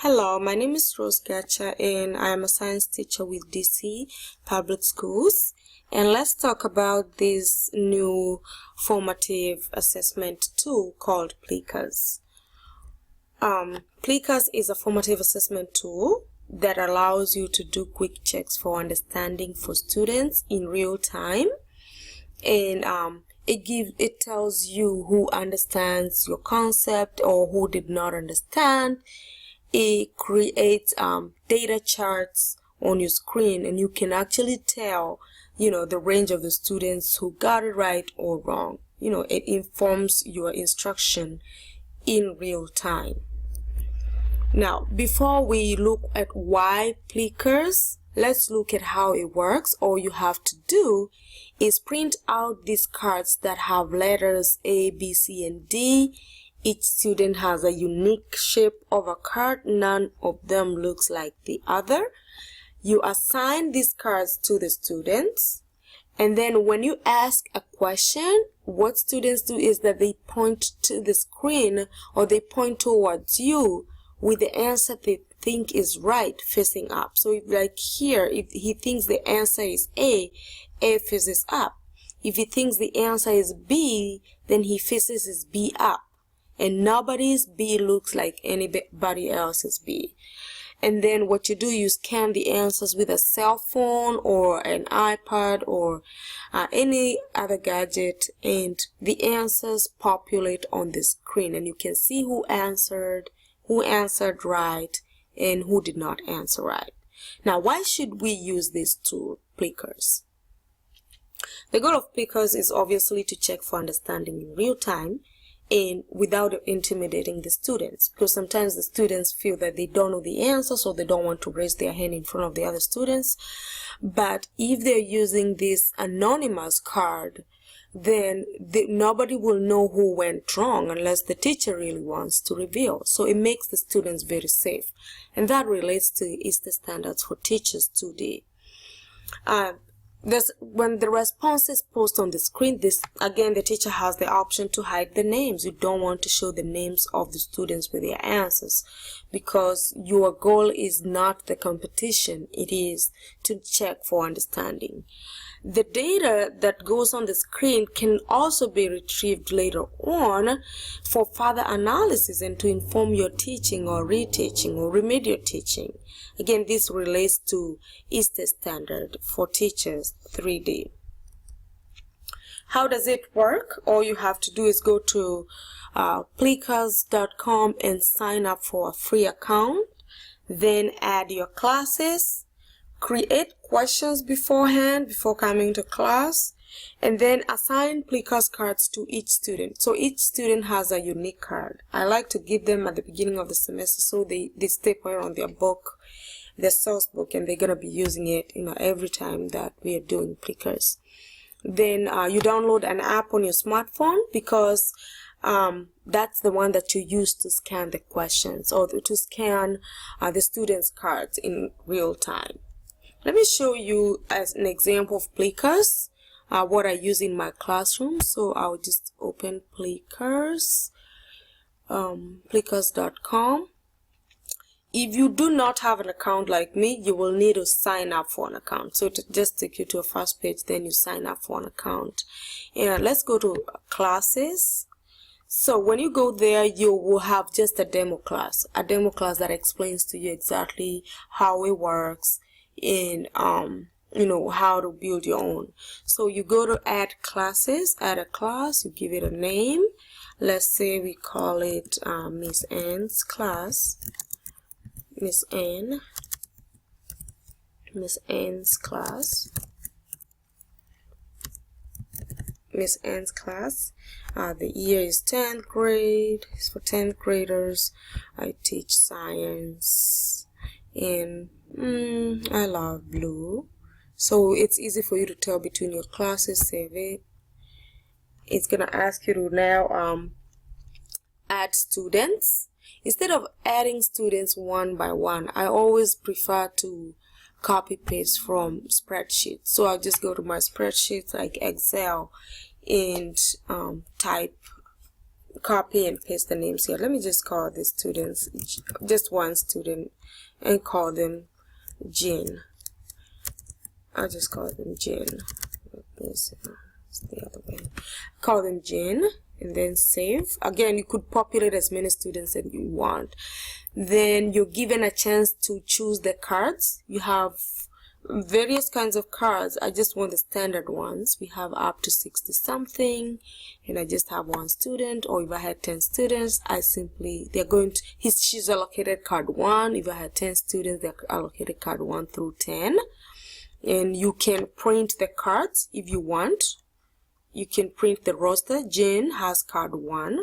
Hello, my name is Rose Gacha and I am a science teacher with DC Public Schools. And let's talk about this new formative assessment tool called Plickers. Plickers is a formative assessment tool that allows you to do quick checks for understanding for students in real time. And it tells you who understands your concept or who did not understand. It creates data charts on your screen, and you can actually tell, the range of the students who got it right or wrong. It informs your instruction in real time. Now, before we look at why Plickers, let's look at how it works. All you have to do is print out these cards that have letters A, B, C, and D. Each student has a unique shape of a card. None of them looks like the other. You assign these cards to the students, and then when you ask a question, what students do is that they point to the screen or they point towards you with the answer they think is right facing up. So if, like here, if he thinks the answer is A faces up. If he thinks the answer is B, then he faces his B up. And nobody's B looks like anybody else's B. And then what you do, you scan the answers with a cell phone or an iPad or any other gadget, and the answers populate on the screen, and you can see who answered right and who did not answer right. Now, why should we use this tool, Plickers? The goal of Plickers is obviously to check for understanding in real time and without intimidating the students, because sometimes the students feel that they don't know the answer, so they don't want to raise their hand in front of the other students. But if they're using this anonymous card, then nobody will know who went wrong unless the teacher really wants to reveal. So it makes the students very safe, and that relates to ISTE standards for teachers 2D. When the response is posted on the screen, again, the teacher has the option to hide the names. You don't want to show the names of the students with their answers, because your goal is not the competition. It is to check for understanding. The data that goes on the screen can also be retrieved later on for further analysis and to inform your teaching or reteaching or remedial teaching. Again, this relates to ISTE standard for teachers 3D. How does it work? All you have to do is go to plickers.com and sign up for a free account. Then add your classes. Create questions beforehand, before coming to class, and then assign Plickers cards to each student. So each student has a unique card. I like to give them at the beginning of the semester so they stay put on their book, their source book, and they're going to be using it every time that we are doing Plickers. Then you download an app on your smartphone, because that's the one that you use to scan the questions or to scan the students' cards in real time. Let me show you as an example of Plickers, what I use in my classroom. So I'll just open Plickers, plickers.com. If you do not have an account like me, you will need to sign up for an account. So to just take you to a first page, then you sign up for an account. And let's go to classes. So when you go there, you will have just a demo class that explains to you exactly how it works, and how to build your own. So you go to add classes, add a class, you give it a name. Let's say we call it Miss Ann's class. Miss Ann's class. Miss Ann's class. The year is 10th grade. It's for 10th graders. I teach science, and I love blue. So it's easy for you to tell between your classes. Save it. It's gonna ask you to now add students. Instead of adding students one by one, I always prefer to copy paste from spreadsheets. So I'll just go to my spreadsheets like Excel and copy and paste the names here. Let me just call the students, just one student, and call them Jane. I'll just call them Jane. Yes, it's the other way. Call them Jane and then save. Again, you could populate as many students as you want. Then you're given a chance to choose the cards. You have various kinds of cards. I just want the standard ones. We have up to 60 something, and I just have one student. Or if I had 10 students, she's allocated card 1. If I had 10 students, they're allocated card 1 through 10. And you can print the cards if you want. You can print the roster. Jane has card 1,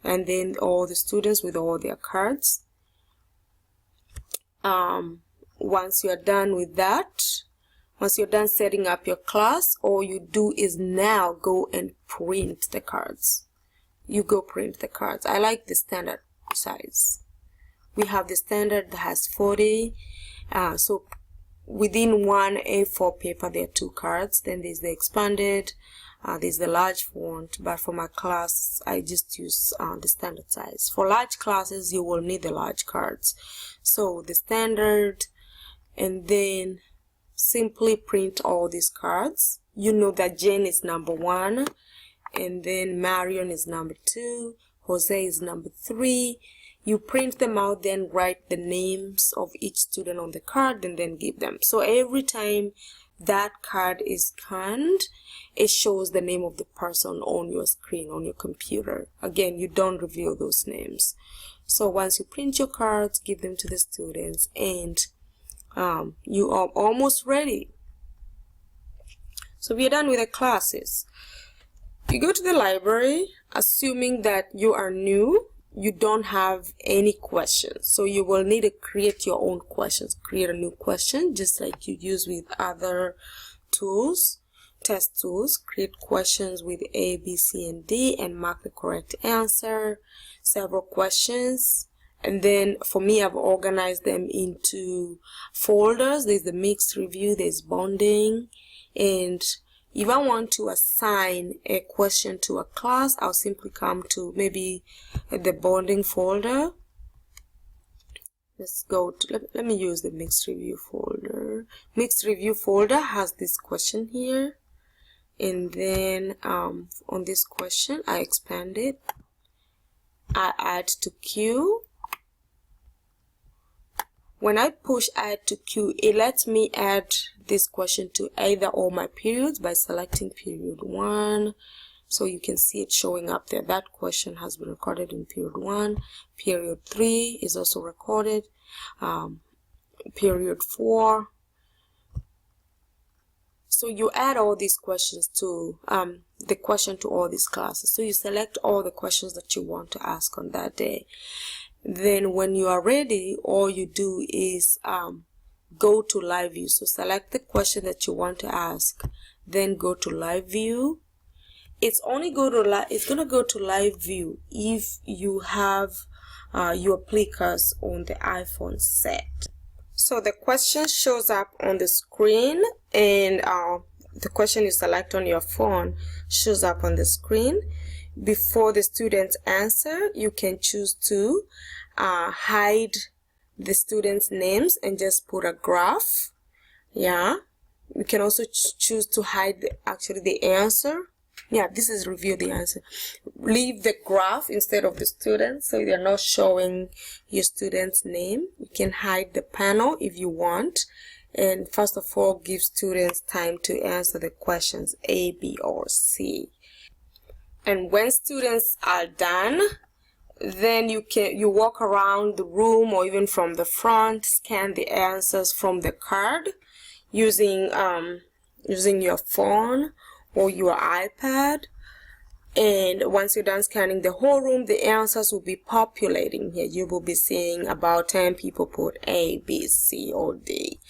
and then all the students with all their cards. Once you're done with that, once you're done setting up your class, all you do is now go and print the cards. You go print the cards. I like the standard size. We have the standard that has 40. So within one A4 paper, there are 2 cards. Then there's the expanded, there's the large font. But for my class, I just use the standard size. For large classes, you will need the large cards. So the standard, and then simply print all these cards. You know that Jane is number 1, and then Marion is number 2, Jose is number 3. You print them out, then write the names of each student on the card, and then give them. So every time that card is scanned, it shows the name of the person on your screen, on your computer. Again, you don't reveal those names. So once you print your cards, give them to the students, and you are almost ready. So we are done with the classes. You go to the library, assuming that you are new, you don't have any questions. So you will need to create your own questions. Create a new question, just like you use with other tools, test tools. Create questions with A, B, C, and D, and mark the correct answer. Several questions. And then for me, I've organized them into folders. There's the mixed review, there's bonding. And if I want to assign a question to a class, I'll simply come to maybe the bonding folder. Let's go to, let me use the mixed review folder. Mixed review folder has this question here. And then on this question, I expand it. I add to queue. When I push add to queue, it lets me add this question to either all my periods by selecting period 1. So you can see it showing up there. That question has been recorded in period 1. Period 3 is also recorded. Period 4. So you add all these questions to the question to all these classes. So you select all the questions that you want to ask on that day. Then when you are ready, all you do is go to live view. So select the question that you want to ask, then go to live view. It's gonna go to live view if you have your Plickers on the iPhone set. So the question shows up on the screen, and the question you select on your phone shows up on the screen. Before the students answer, you can choose to hide the students' names and just put a graph. Yeah, we can also choose to hide the answer. Yeah, this is review the answer. Leave the graph instead of the students, so they're not showing your student's name. You can hide the panel if you want, and first of all, give students time to answer the questions A, B, or C. And when students are done, then you walk around the room, or even from the front, scan the answers from the card using your phone or your iPad. And once you're done scanning the whole room, the answers will be populating here. You will be seeing about 10 people put A, B, C, or D.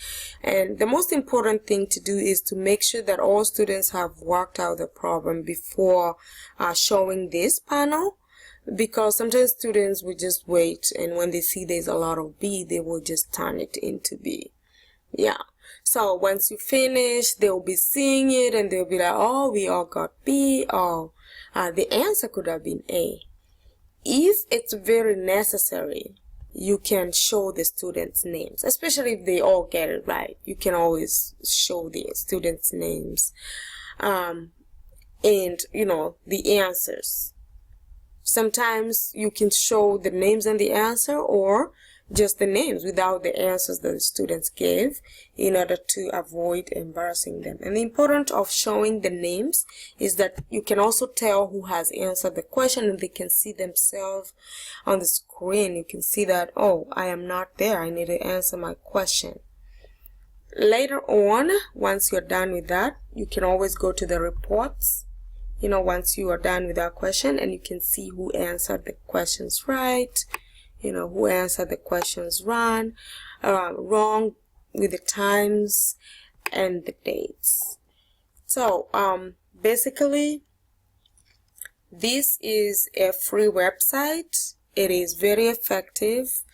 And the most important thing to do is to make sure that all students have worked out the problem before showing this panel, because sometimes students will just wait, and when they see there's a lot of B, they will just turn it into B. Yeah. So once you finish, they'll be seeing it, and they'll be like, oh, we all got B. Oh, the answer could have been A. if it's very necessary, you can show the students' names, especially if they all get it right. You can always show the students' names and the answers. Sometimes you can show the names and the answer, or just the names without the answers that the students gave, in order to avoid embarrassing them. And the importance of showing the names is that you can also tell who has answered the question, and they can see themselves on the screen. You can see that, oh, I am not there, I need to answer my question. Later on, once you're done with that, you can always go to the reports, once you are done with that question, and you can see who answered the questions right, who answered the questions wrong, with the times and the dates. So basically, this is a free website. It is very effective.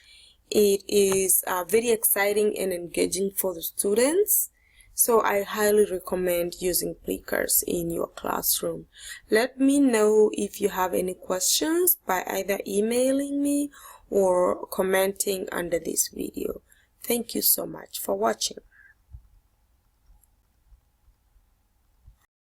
It is very exciting and engaging for the students. So I highly recommend using Plickers in your classroom. Let me know if you have any questions by either emailing me or commenting under this video. Thank you so much for watching.